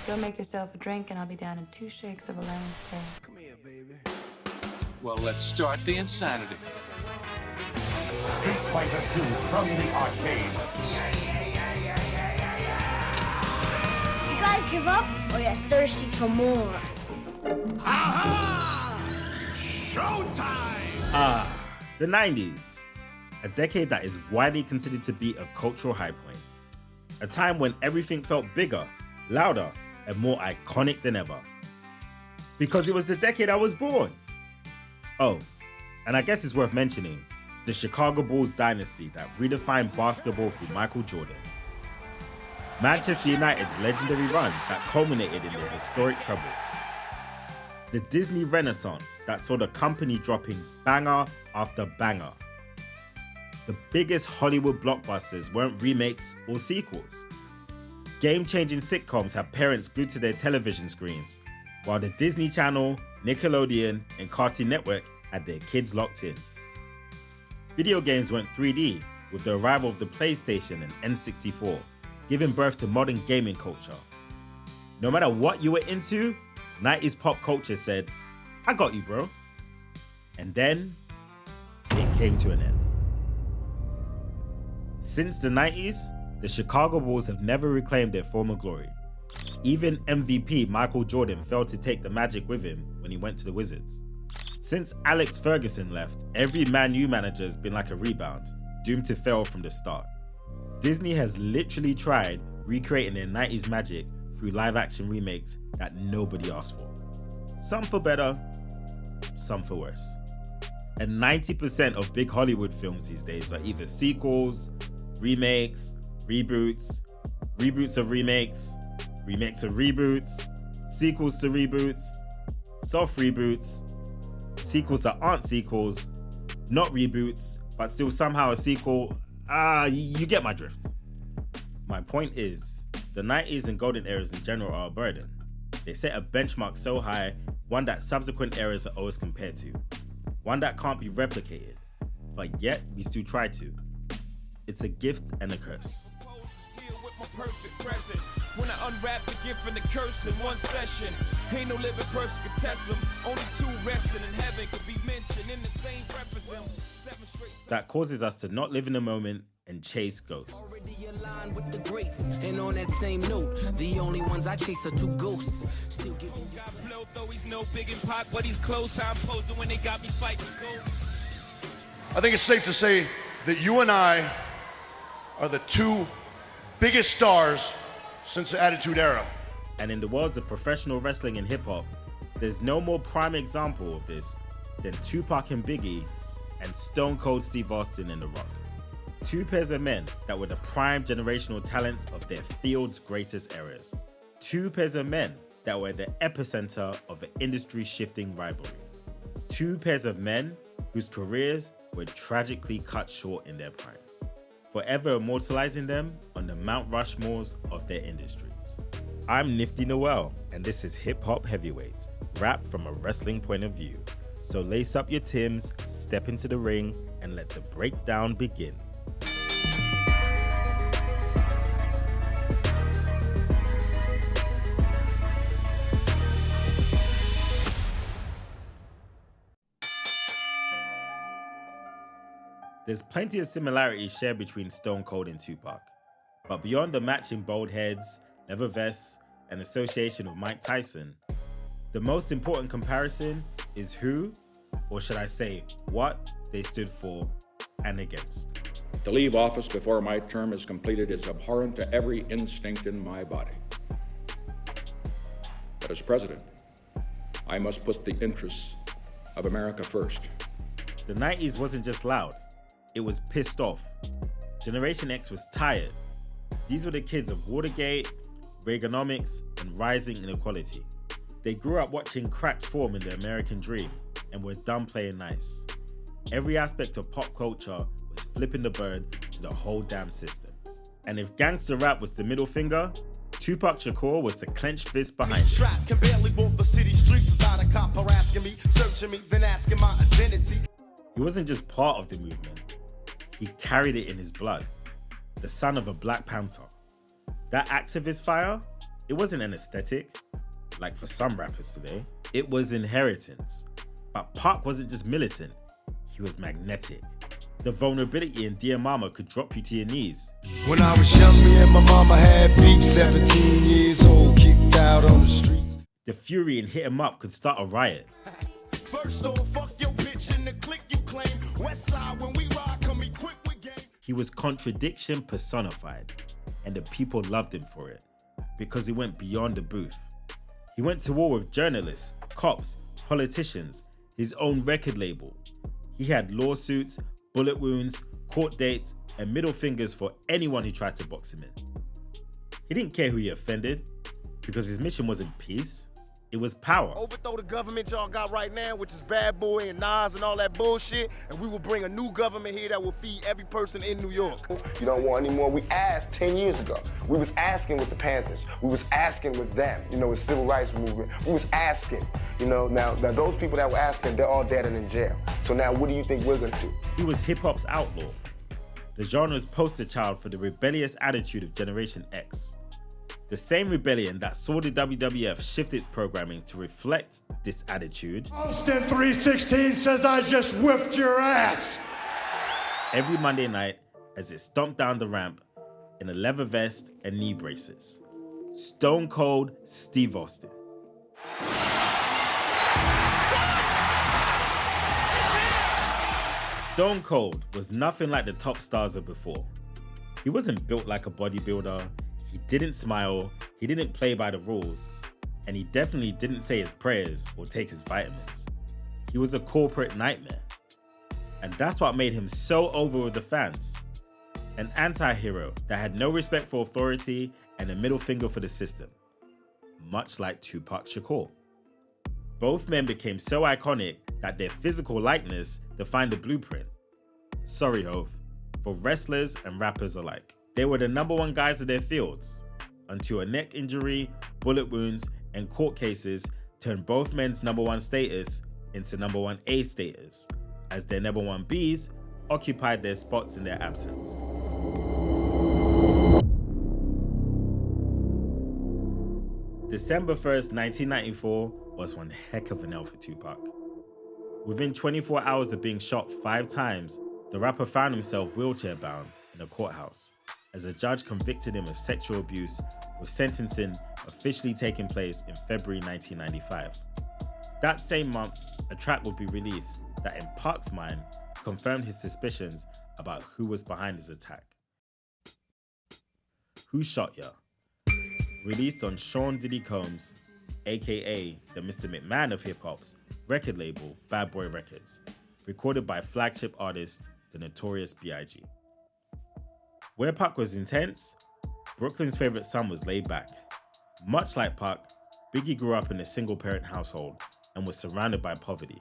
Go make yourself a drink and I'll be down in 2 shakes of a lemon tea. Come here, baby. Well, let's start the insanity. Street Fighter 2 from the arcade. You guys give up, or you're thirsty for more? Aha! Showtime! The 90s. A decade that is widely considered to be a cultural high point. A time when everything felt bigger, louder, and more iconic than ever. Because it was the decade I was born. Oh, and I guess it's worth mentioning, the Chicago Bulls dynasty that redefined basketball through Michael Jordan. Manchester United's legendary run that culminated in their historic treble. The Disney Renaissance that saw the company dropping banger after banger. The biggest Hollywood blockbusters weren't remakes or sequels. Game-changing sitcoms had parents glued to their television screens, while the Disney Channel, Nickelodeon, and Cartoon Network had their kids locked in. Video games went 3D with the arrival of the PlayStation and N64, giving birth to modern gaming culture. No matter what you were into, 90s pop culture said, "I got you, bro." And then, it came to an end. Since the 90s, the Chicago Bulls have never reclaimed their former glory. Even MVP Michael Jordan failed to take the magic with him when he went to the Wizards. Since Alex Ferguson left, every Man U manager has been like a rebound, doomed to fail from the start. Disney has literally tried recreating their 90s magic through live-action remakes that nobody asked for. Some for better, some for worse. And 90% of big Hollywood films these days are either sequels, remakes, reboots, reboots of remakes, remakes of reboots, sequels to reboots, soft reboots, sequels that aren't sequels, not reboots, but still somehow a sequel. You get my drift. My point is, the 90s and golden eras in general are a burden. They set a benchmark so high, one that subsequent eras are always compared to. One that can't be replicated, but yet we still try to. It's a gift and a curse. My perfect present. When I unwrap the gift and the curse in one session, ain't no living person can test them. Only two resting in heaven could be mentioned in the same breath as him. That causes us to not live in the moment and chase ghosts. Already aligned with the greats, and on that same note, the only ones I chase are two ghosts. Still giving you got blow, though he's no big in pot, but he's close. I'm posing when they got me fighting cold. I think it's safe to say that you and I are the two biggest stars since the Attitude Era. And in the worlds of professional wrestling and hip-hop, there's no more prime example of this than 2pac and Biggie and Stone Cold Steve Austin and TheRock. Two pairs of men that were the prime generational talents of their field's greatest eras. Two pairs of men that were the epicenter of an industry-shifting rivalry. Two pairs of men whose careers were tragically cut short in their primes, forever immortalizing them on the Mount Rushmores of their industries. I'm Nifty Noel, and this is Hip Hop Heavyweights, rap from a wrestling point of view. So lace up your Timbs, step into the ring, and let the breakdown begin. There's plenty of similarities shared between Stone Cold and 2pac, but beyond the matching bald heads, leather vests, and association with Mike Tyson, the most important comparison is who, or should I say, what they stood for and against. To leave office before my term is completed is abhorrent to every instinct in my body. But as president, I must put the interests of America first. The 90s wasn't just loud, it was pissed off. Generation X was tired. These were the kids of Watergate, Reaganomics, and rising inequality. They grew up watching cracks form in the American dream and were done playing nice. Every aspect of pop culture was flipping the bird to the whole damn system. And if gangster rap was the middle finger, 2pac Shakur was the clenched fist behind it. Can barely walk the city streets without a cop harassing me, searching me, then asking my identity. He wasn't just part of the movement, he carried it in his blood. The son of a Black Panther. That activist fire, It wasn't an aesthetic, like for some rappers today. It was inheritance. But Pac wasn't just militant, he was magnetic. The vulnerability in Dear Mama could drop you to your knees. When I was young, me and my mama had beef, 17 years old, kicked out on the streets. The fury in Hit 'Em Up could start a riot. First off, fuck your bitch in the clique you claim. West side, when we ride, come equipped with game. He was contradiction personified, and the people loved him for it, because he went beyond the booth. He went to war with journalists, cops, politicians, his own record label. He had lawsuits, bullet wounds, court dates, and middle fingers for anyone who tried to box him in. He didn't care who he offended, because his mission wasn't peace, it was power. Overthrow the government y'all got right now, which is Bad Boy and Nas and all that bullshit, and we will bring a new government here that will feed every person in New York. You don't want any more. We asked 10 years ago. We was asking with the Panthers. We was asking with them, with civil rights movement. We was asking, now those people that were asking, they're all dead and in jail. So now what do you think we're gonna do? He was hip-hop's outlaw, the genre's poster child for the rebellious attitude of Generation X. The same rebellion that saw the WWF shift its programming to reflect this attitude. Austin 316 says I just whipped your ass. Every Monday night as it stomped down the ramp in a leather vest and knee braces. Stone Cold Steve Austin. Stone Cold was nothing like the top stars of before. He wasn't built like a bodybuilder. He didn't smile, he didn't play by the rules, and he definitely didn't say his prayers or take his vitamins. He was a corporate nightmare. And that's what made him so over with the fans. An anti-hero that had no respect for authority and a middle finger for the system. Much like 2pac Shakur. Both men became so iconic that their physical likeness defined the blueprint. Sorry, Hov, for wrestlers and rappers alike. They were the #1 guys of their fields, until a neck injury, bullet wounds, and court cases turned both men's #1 status into #1A status, as their #1Bs occupied their spots in their absence. December 1st, 1994 was one heck of an L for 2pac. Within 24 hours of being shot 5 times, the rapper found himself wheelchair-bound in a courthouse, as a judge convicted him of sexual abuse, with sentencing officially taking place in February 1995. That same month, a track would be released that in Pac's mind confirmed his suspicions about who was behind his attack. Who Shot Ya? Released on Sean Diddy Combs, aka the Mr. McMahon of hip-hop's record label Bad Boy Records, recorded by flagship artist the Notorious B.I.G. Where Pac was intense, Brooklyn's favorite son was laid back. Much like Pac, Biggie grew up in a single-parent household and was surrounded by poverty.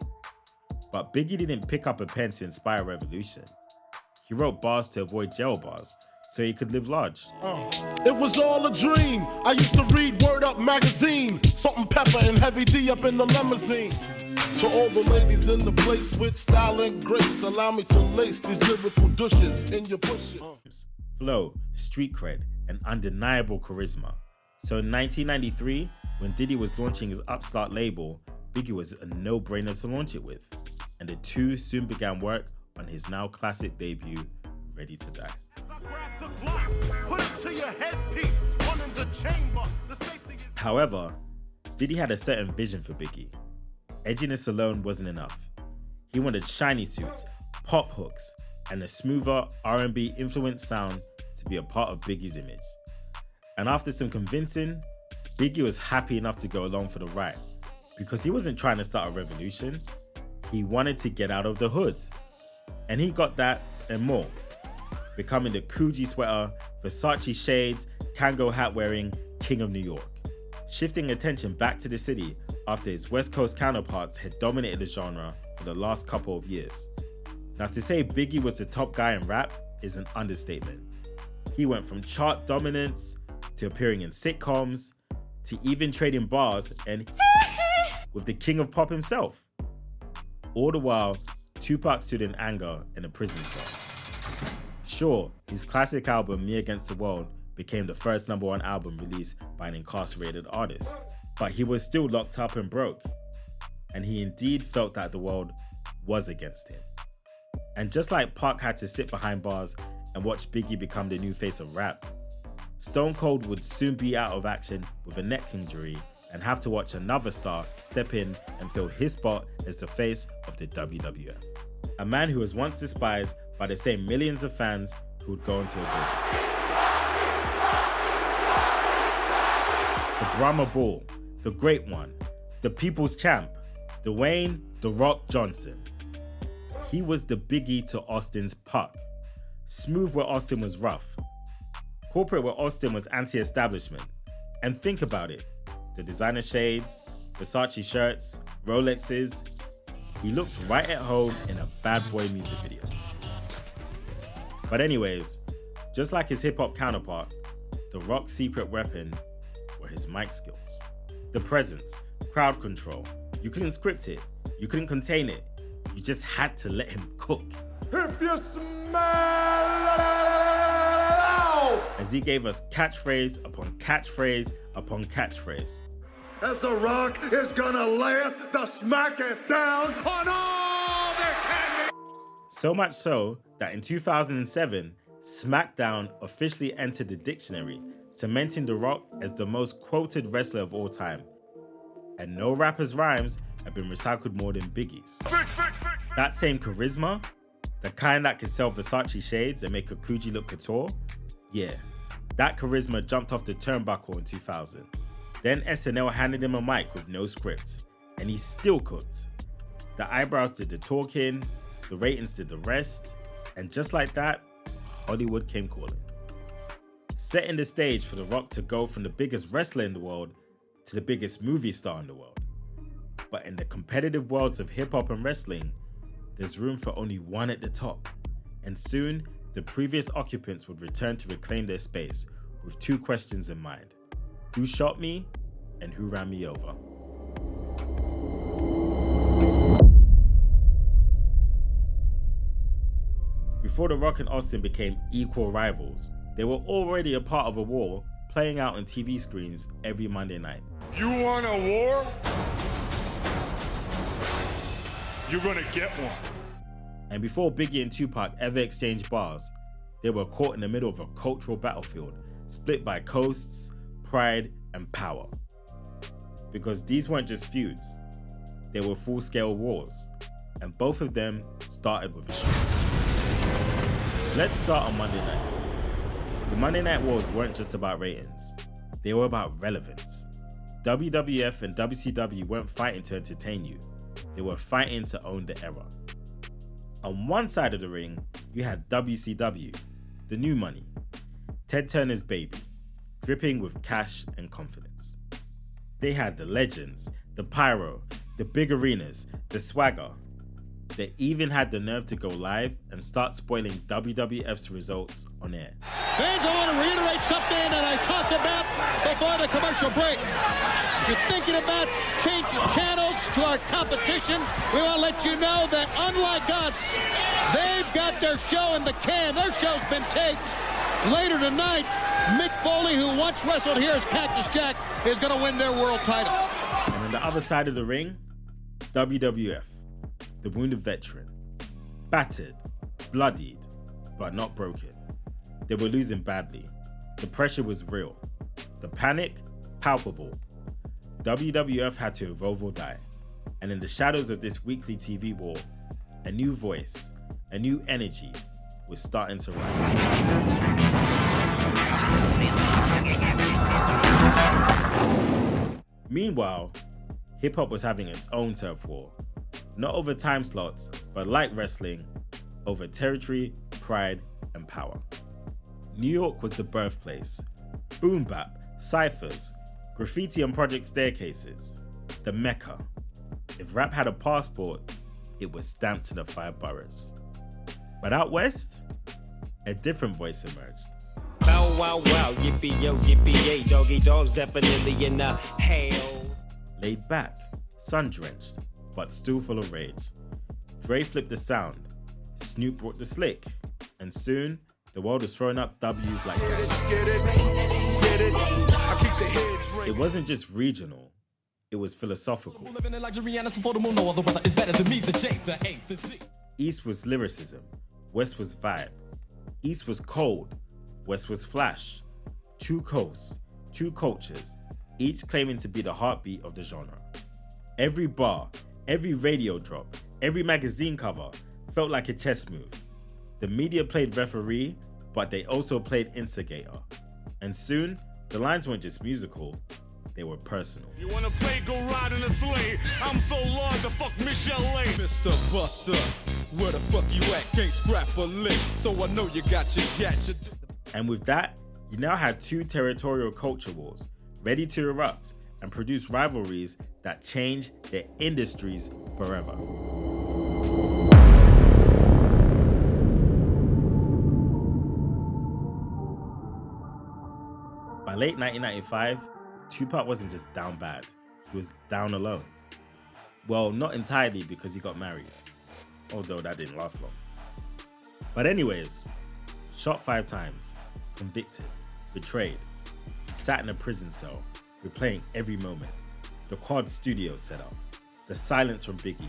But Biggie didn't pick up a pen to inspire revolution. He wrote bars to avoid jail bars, so he could live large. It was all a dream. I used to read Word Up magazine, Salt and Pepper and Heavy D up in the limousine. To all the ladies in the place with style and grace, allow me to lace these lyrical douches in your bushes. Flow, street cred, and undeniable charisma. So in 1993, when Diddy was launching his upstart label, Biggie was a no-brainer to launch it with, and the two soon began work on his now classic debut, Ready to Die. However, Diddy had a certain vision for Biggie. Edginess alone wasn't enough. He wanted shiny suits, pop hooks, and a smoother R&B influenced sound to be a part of Biggie's image. And after some convincing, Biggie was happy enough to go along for the ride, because he wasn't trying to start a revolution, he wanted to get out of the hood. And he got that and more, becoming the Coogee sweater, Versace shades, Kango hat wearing King of New York, shifting attention back to the city after his West Coast counterparts had dominated the genre for the last couple of years. Now, to say Biggie was the top guy in rap is an understatement. He went from chart dominance to appearing in sitcoms to even trading bars and with the king of pop himself. All the while, 2pac stood in anger in a prison cell. Sure, his classic album Me Against the World became the first #1 album released by an incarcerated artist. But he was still locked up and broke, and he indeed felt that the world was against him. And just like Pac had to sit behind bars and watch Biggie become the new face of rap, Stone Cold would soon be out of action with a neck injury and have to watch another star step in and fill his spot as the face of the WWF. A man who was once despised by the same millions of fans who would go into a ball. The Brahma Bull, the Great One, the People's Champ, Dwayne "TheRock" Johnson. He was the Biggie to Austin's Pac. Smooth where Austin was rough. Corporate where Austin was anti-establishment. And think about it. The designer shades, Versace shirts, Rolexes. He looked right at home in a Bad Boy music video. But anyways, just like his hip-hop counterpart, TheRock's secret weapon were his mic skills. The presence, crowd control. You couldn't script it. You couldn't contain it. You just had to let him cook. If you smell it, as he gave us catchphrase upon catchphrase upon catchphrase. As The Rock is gonna lay the smack it down on all their candy. So much so that in 2007, SmackDown officially entered the dictionary, cementing The Rock as the most quoted wrestler of all time. And no rapper's rhymes have been recycled more than Biggie's. That same charisma, the kind that could sell Versace shades and make a Coogee look couture, yeah, that charisma jumped off the turnbuckle in 2000. Then SNL handed him a mic with no script, and he still cooked. The eyebrows did the talking, the ratings did the rest, and just like that, Hollywood came calling. Setting the stage for The Rock to go from the biggest wrestler in the world to the biggest movie star in the world. But in the competitive worlds of hip-hop and wrestling, there's room for only one at the top, and soon the previous occupants would return to reclaim their space with two questions in mind. Who shot me and who ran me over? Before The Rock and Austin became equal rivals, they were already a part of a war playing out on TV screens every Monday night. You want a war? You're gonna get one. And before Biggie and Tupac ever exchanged bars, they were caught in the middle of a cultural battlefield split by coasts, pride, and power. Because these weren't just feuds, they were full-scale wars, and both of them started with a shoot. Let's start on Monday nights. The Monday Night Wars weren't just about ratings, they were about relevance. WWF and WCW weren't fighting to entertain you, they were fighting to own the era. On one side of the ring, you had WCW, the new money, Ted Turner's baby, dripping with cash and confidence. They had the legends, the pyro, the big arenas, the swagger. They even had the nerve to go live and start spoiling WWF's results on air. Fans, I want to reiterate something that I talked about before the commercial break. If you're thinking about changing channels to our competition, we want to let you know that unlike us, they've got their show in the can. Their show's been taped. Later tonight, Mick Foley, who once wrestled here as Cactus Jack, is going to win their world title. And on the other side of the ring, WWF, the wounded veteran, battered, bloodied, but not broken. They were losing badly. The pressure was real. The panic, palpable. WWF had to evolve or die. And in the shadows of this weekly TV war, a new voice, a new energy was starting to rise. Meanwhile, hip-hop was having its own turf war. Not over time slots, but like wrestling, over territory, pride, and power. New York was the birthplace. Boom bap, ciphers, graffiti on project staircases. The Mecca. If rap had a passport, it was stamped to the 5 boroughs. But out west, a different voice emerged. Bow wow wow, yippee yo, yippee yay, doggy dogs definitely in the hell. Laid back, sun-drenched, but still full of rage. Dre flipped the sound, Snoop brought the slick, and soon the world was throwing up W's like that. It wasn't just regional, it was philosophical. East was lyricism, West was vibe. East was cold, West was flash. Two coasts, two cultures, each claiming to be the heartbeat of the genre. Every bar, every radio drop, every magazine cover felt like a chess move. The media played referee, but they also played instigator. And soon, the lines weren't just musical, they were personal. You wanna play, go ride in a sleigh. I'm so large, I fuck Michelle A. Mr. Buster, where the fuck you at? Can't scrap a lick, so I know you got your gadget. And with that, you now had two territorial culture wars, ready to erupt and produce rivalries that change their industries forever. By late 1995, 2pac wasn't just down bad, he was down alone. Well, not entirely because he got married, although that didn't last long. But anyways, shot 5 times, convicted, betrayed, he sat in a prison cell, replaying every moment. The quad studio set up, the silence from Biggie,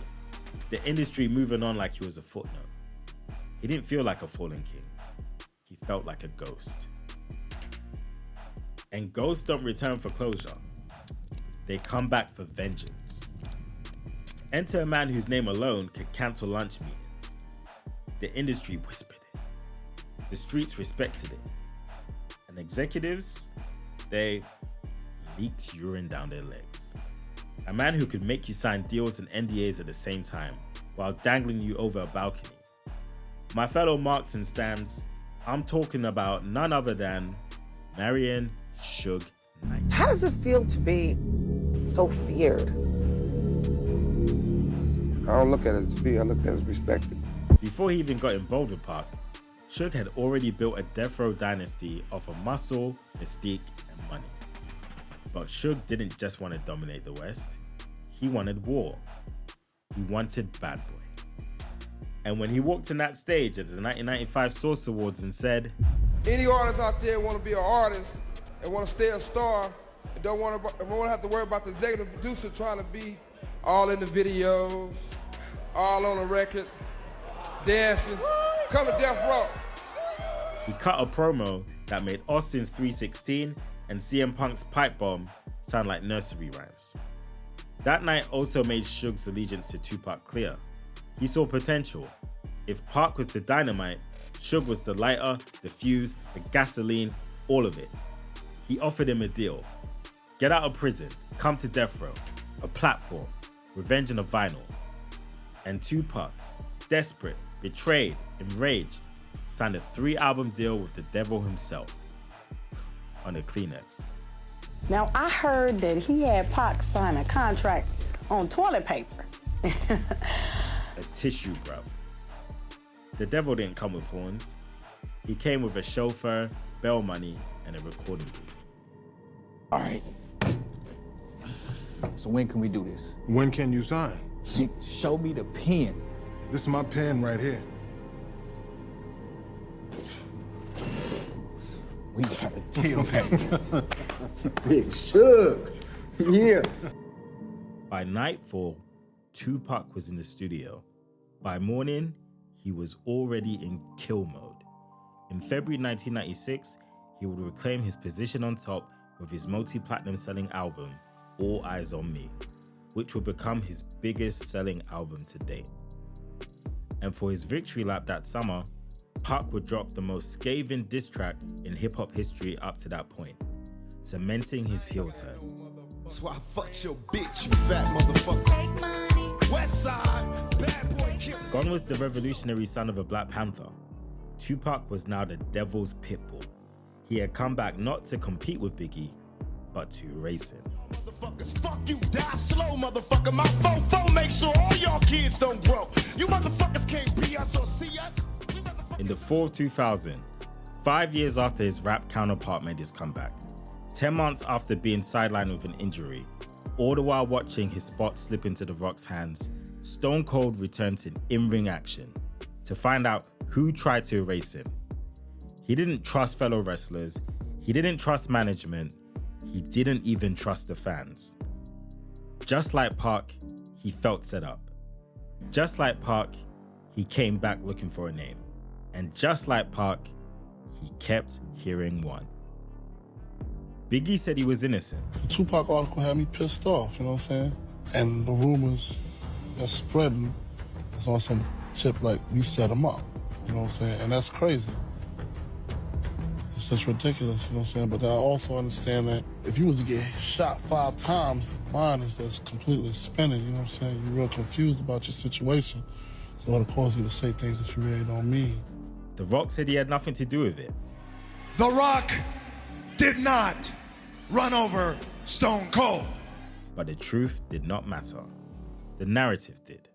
the industry moving on like he was a footnote. He didn't feel like a fallen king, he felt like a ghost. And ghosts don't return for closure, they come back for vengeance. Enter a man whose name alone could cancel lunch meetings. The industry whispered it, the streets respected it, and executives, they leaked urine down their legs. A man who could make you sign deals and NDAs at the same time while dangling you over a balcony. My fellow marks and stands, I'm talking about none other than Marion Suge Knight. How does it feel to be so feared? I don't look at it as fear, I look at it as respected. Before he even got involved with Pac, Suge had already built a death row dynasty off of muscle, mystique, and money. But Suge didn't just want to dominate the West, he wanted war. He wanted Bad Boy. And when he walked in that stage at the 1995 Source Awards and said, any artists out there want to be an artist and want to stay a star and don't want to have to worry about the executive producer trying to be all in the videos, all on the record, dancing, come to Death Row. He cut a promo that made Austin's 316 and CM Punk's Pipe Bomb sound like nursery rhymes. That night also made Suge's allegiance to 2pac clear. He saw potential. If Pac was the dynamite, Suge was the lighter, the fuse, the gasoline, all of it. He offered him a deal. Get out of prison, come to Death Row, a platform, revenge on a vinyl. And 2pac, desperate, betrayed, enraged, signed a 3-album deal with the devil himself on a Kleenex. Now, I heard that he had Pac sign a contract on toilet paper. A tissue, bruv. The devil didn't come with horns. He came with a chauffeur, bail money, and a recording booth. All right. So when can we do this? When can you sign? Show me the pen. This is my pen right here. We got a deal, baby. Big Suge. Yeah. By nightfall, 2pac was in the studio. By morning, he was already in kill mode. In February 1996, he would reclaim his position on top with his multi-platinum selling album, All Eyes on Me, which would become his biggest selling album to date. And for his victory lap that summer, Pac would drop the most scathing diss track in hip-hop history up to that point, cementing his heel turn. That's why I fucked your bitch, you fat motherfucker. West side, bad boy killer. Gone was the revolutionary son of a Black Panther. 2pac was now the devil's pit bull. He had come back not to compete with Biggie, but to erase him. Motherfuckers, fuck you, die slow, motherfucker. My fofo make sure all y'all kids don't grow. You motherfuckers can't be us or see us. In the fall of 2000, 5 years after his rap counterpart made his comeback, 10 months after being sidelined with an injury, all the while watching his spot slip into TheRock's hands, Stone Cold returned to in-ring action to find out who tried to erase him. He didn't trust fellow wrestlers, he didn't trust management, he didn't even trust the fans. Just like Pac, he felt set up. Just like Pac, he came back looking for a name. And just like Pac, he kept hearing one. Biggie said he was innocent. The Tupac article had me pissed off, you know what I'm saying? And the rumors that's spreading is on some tip like we set him up, you know what I'm saying? And that's crazy. It's such ridiculous, you know what I'm saying? But I also understand that if you was to get shot 5 times, mine is just completely spinning, you know what I'm saying? You're real confused about your situation. So it'll cause you to say things that you really don't mean. TheRock said he had nothing to do with it. TheRock did not run over Stone Cold. But the truth did not matter. The narrative did.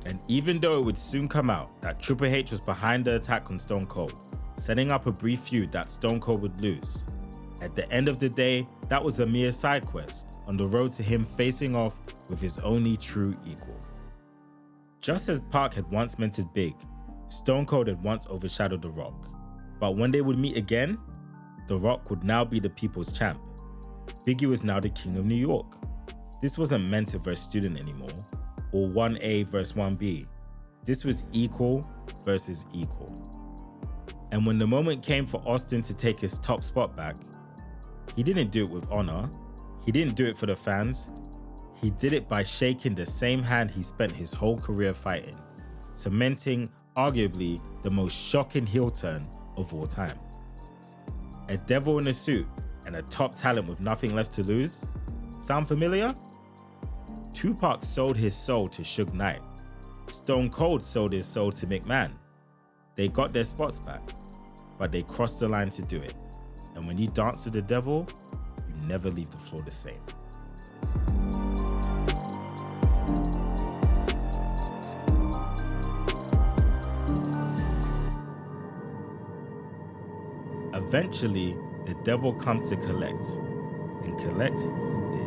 And even though it would soon come out that Triple H was behind the attack on Stone Cold, setting up a brief feud that Stone Cold would lose, at the end of the day, that was a mere side quest on the road to him facing off with his only true equal. Just as Pac had once mentored Big, Stone Cold had once overshadowed TheRock. But when they would meet again, TheRock would now be the people's champ. Biggie was now the king of New York. This wasn't mentor versus student anymore, or 1A versus 1B. This was equal versus equal. And when the moment came for Austin to take his top spot back, he didn't do it with honor, he didn't do it for the fans, he did it by shaking the same hand he spent his whole career fighting, cementing arguably the most shocking heel turn of all time. A devil in a suit and a top talent with nothing left to lose? Sound familiar? Tupac sold his soul to Suge Knight. Stone Cold sold his soul to McMahon. They got their spots back, but they crossed the line to do it. And when you dance with the devil, you never leave the floor the same. Eventually, the devil comes to collect, and collect he did.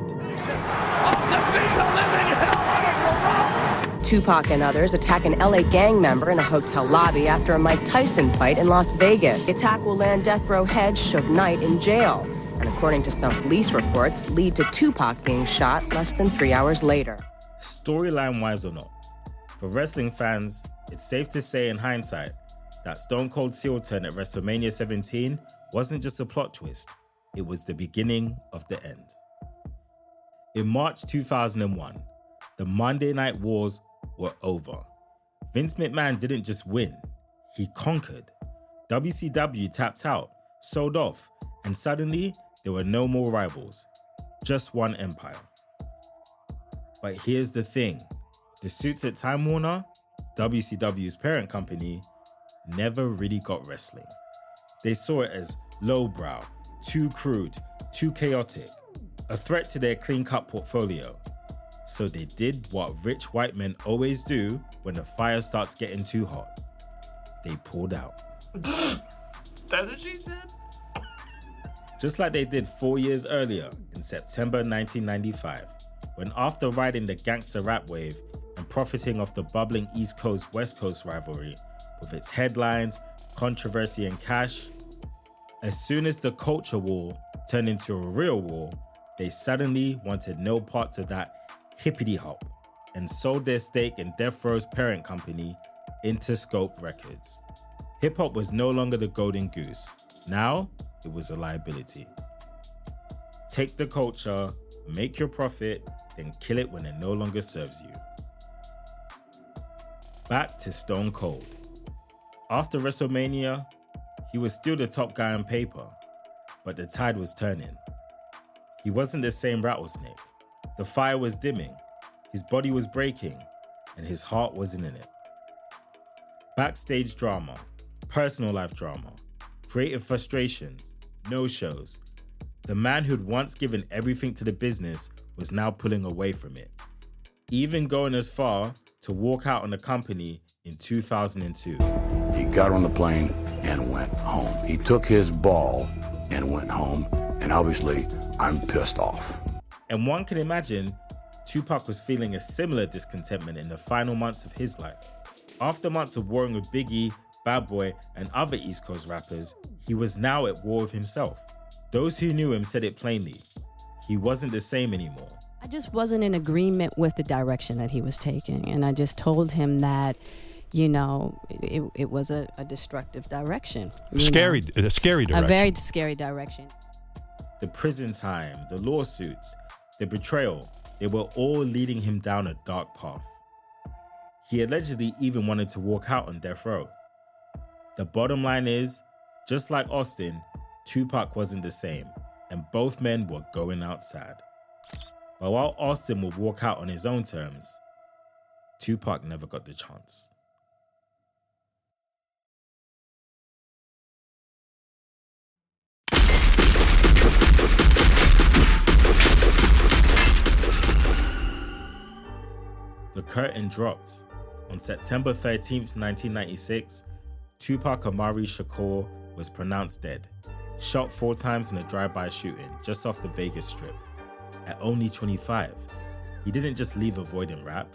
Tupac and others attack an LA gang member in a hotel lobby after a Mike Tyson fight in Las Vegas. The attack will land death row head Suge Knight in jail, and according to some police reports, lead to Tupac being shot less than 3 hours later. Storyline-wise or not, for wrestling fans, it's safe to say in hindsight that Stone Cold's heel turn at WrestleMania 17 wasn't just a plot twist, it was the beginning of the end. In March 2001, the Monday Night Wars were over. Vince McMahon didn't just win, he conquered. WCW tapped out, sold off, and suddenly there were no more rivals, just one empire. But here's the thing, the suits at Time Warner, WCW's parent company, never really got wrestling. They saw it as lowbrow, too crude, too chaotic, a threat to their clean-cut portfolio. So they did what rich white men always do when the fire starts getting too hot. They pulled out. That's what she said? Just like they did 4 years earlier in September 1995, when after riding the gangster rap wave and profiting off the bubbling East Coast-West Coast rivalry with its headlines, controversy, and cash, as soon as the culture war turned into a real war, they suddenly wanted no parts of that hippity-hop and sold their stake in Death Row's parent company, Interscope Records. Hip-hop was no longer the golden goose. Now, it was a liability. Take the culture, make your profit, then kill it when it no longer serves you. Back to Stone Cold. After WrestleMania, he was still the top guy on paper, but the tide was turning. He wasn't the same rattlesnake. The fire was dimming, his body was breaking, and his heart wasn't in it. Backstage drama, personal life drama, creative frustrations, no-shows. The man who'd once given everything to the business was now pulling away from it, even going as far to walk out on the company in 2002. He got on the plane and went home. He took his ball and went home, and obviously, I'm pissed off. And one can imagine Tupac was feeling a similar discontentment in the final months of his life. After months of warring with Biggie, Bad Boy, and other East Coast rappers, he was now at war with himself. Those who knew him said it plainly. He wasn't the same anymore. I just wasn't in agreement with the direction that he was taking. And I just told him that, it was a destructive direction. A scary direction. A very scary direction. The prison time, the lawsuits, the betrayal, they were all leading him down a dark path. He allegedly even wanted to walk out on death row. The bottom line is, just like Austin, Tupac wasn't the same, and both men were going out sad. But while Austin would walk out on his own terms, Tupac never got the chance. The curtain dropped. On September 13th, 1996, Tupac Amari Shakur was pronounced dead, shot 4 times in a drive-by shooting just off the Vegas Strip. At only 25, he didn't just leave a void in rap,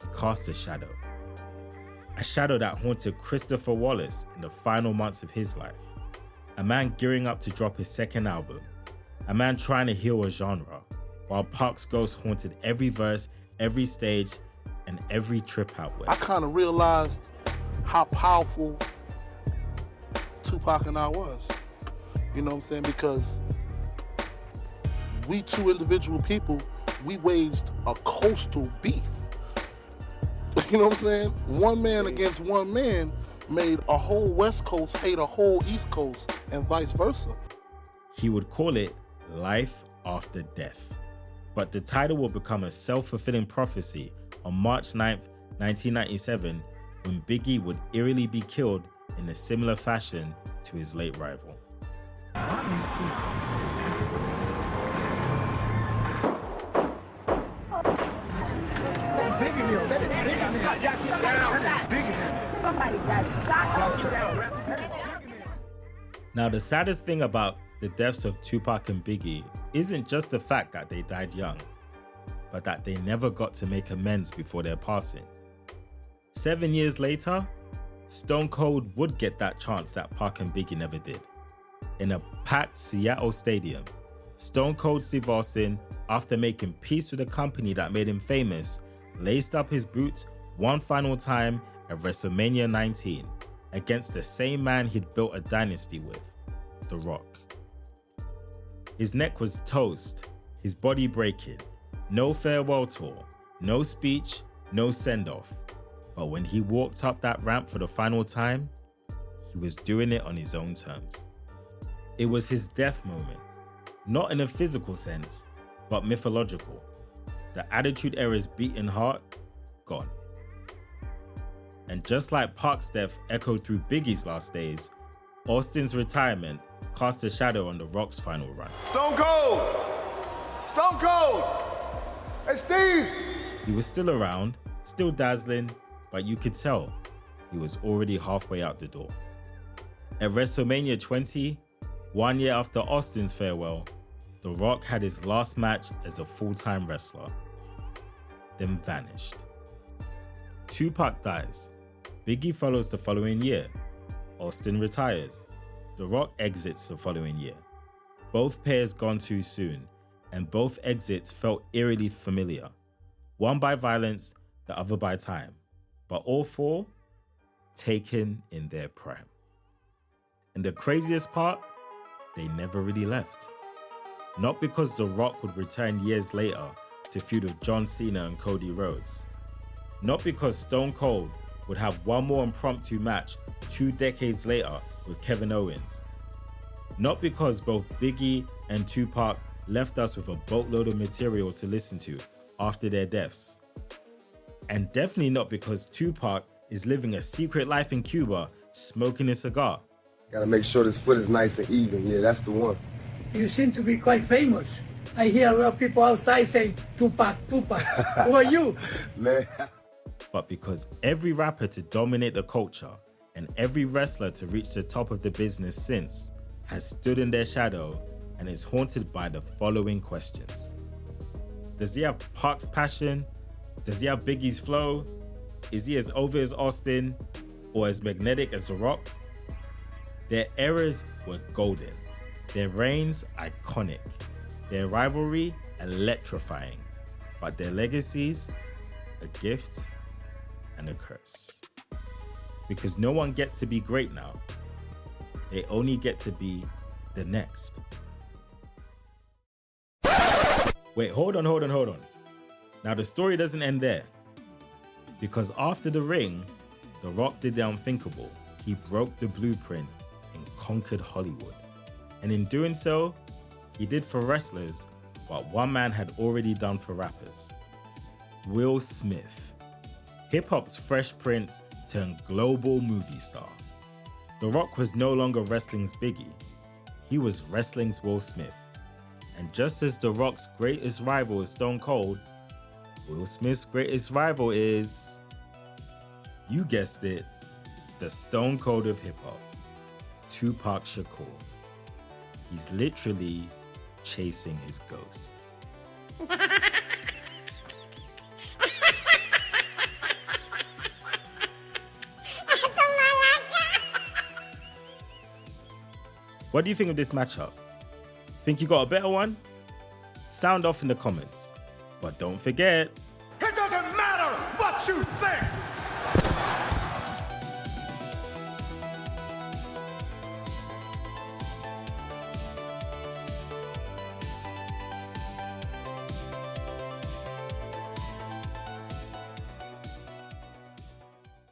he cast a shadow. A shadow that haunted Christopher Wallace in the final months of his life. A man gearing up to drop his second album. A man trying to heal a genre, while Pac's ghost haunted every verse, every stage, and every trip out west. I kind of realized how powerful Tupac and I was. You know what I'm saying? Because we two individual people, we waged a coastal beef. You know what I'm saying? One man against one man made a whole West Coast hate a whole East Coast and vice versa. He would call it life after death. But the title will become a self-fulfilling prophecy on March 9th, 1997, when Biggie would eerily be killed in a similar fashion to his late rival. Now, the saddest thing about the deaths of Tupac and Biggie isn't just the fact that they died young, but that they never got to make amends before their passing. 7 years later, Stone Cold would get that chance that Pac and Biggie never did. In a packed Seattle stadium, Stone Cold Steve Austin, after making peace with the company that made him famous, laced up his boots one final time at WrestleMania 19 against the same man he'd built a dynasty with, TheRock. His neck was toast, his body breaking, no farewell tour, no speech, no send-off. But when he walked up that ramp for the final time, he was doing it on his own terms. It was his death moment, not in a physical sense, but mythological. The Attitude Era's beating heart, gone. And just like Pac's death echoed through Biggie's last days, Austin's retirement cast a shadow on TheRock's final run. Stone Cold! Stone Cold! Hey, Steve! He was still around, still dazzling, but you could tell he was already halfway out the door. At WrestleMania 20, 1 year after Austin's farewell, TheRock had his last match as a full-time wrestler, then vanished. Tupac dies. Biggie follows the following year. Austin retires. TheRock exits the following year. Both pairs gone too soon, and both exits felt eerily familiar. One by violence, the other by time, but all four taken in their prime. And the craziest part, they never really left. Not because TheRock would return years later to feud with John Cena and Cody Rhodes. Not because Stone Cold would have one more impromptu match 2 decades later with Kevin Owens. Not because both Biggie and Tupac left us with a boatload of material to listen to after their deaths. And definitely not because Tupac is living a secret life in Cuba, smoking a cigar. Gotta make sure this foot is nice and even. Yeah, that's the one. You seem to be quite famous. I hear a lot of people outside saying, Tupac, Tupac. Who are you? Man. But because every rapper to dominate the culture and every wrestler to reach the top of the business since has stood in their shadow and is haunted by the following questions. Does he have Pac's passion? Does he have Biggie's flow? Is he as over as Austin? or as magnetic as TheRock, their eras were golden, their reigns iconic, their rivalry electrifying, but their legacies a gift and a curse. Because no one gets to be great now. They only get to be the next. Wait, hold on. Now the story doesn't end there. Because after the ring, TheRock did the unthinkable. He broke the blueprint and conquered Hollywood. And in doing so, he did for wrestlers what one man had already done for rappers. Will Smith, hip-hop's Fresh Prince turned global movie star. TheRock was no longer wrestling's Biggie. He was wrestling's Will Smith. And just as TheRock's greatest rival is Stone Cold, Will Smith's greatest rival is, you guessed it, the Stone Cold of hip-hop, 2pac Shakur. He's literally chasing his ghost. What do you think of this matchup? Think you got a better one? Sound off in the comments. But don't forget, It doesn't matter what you think.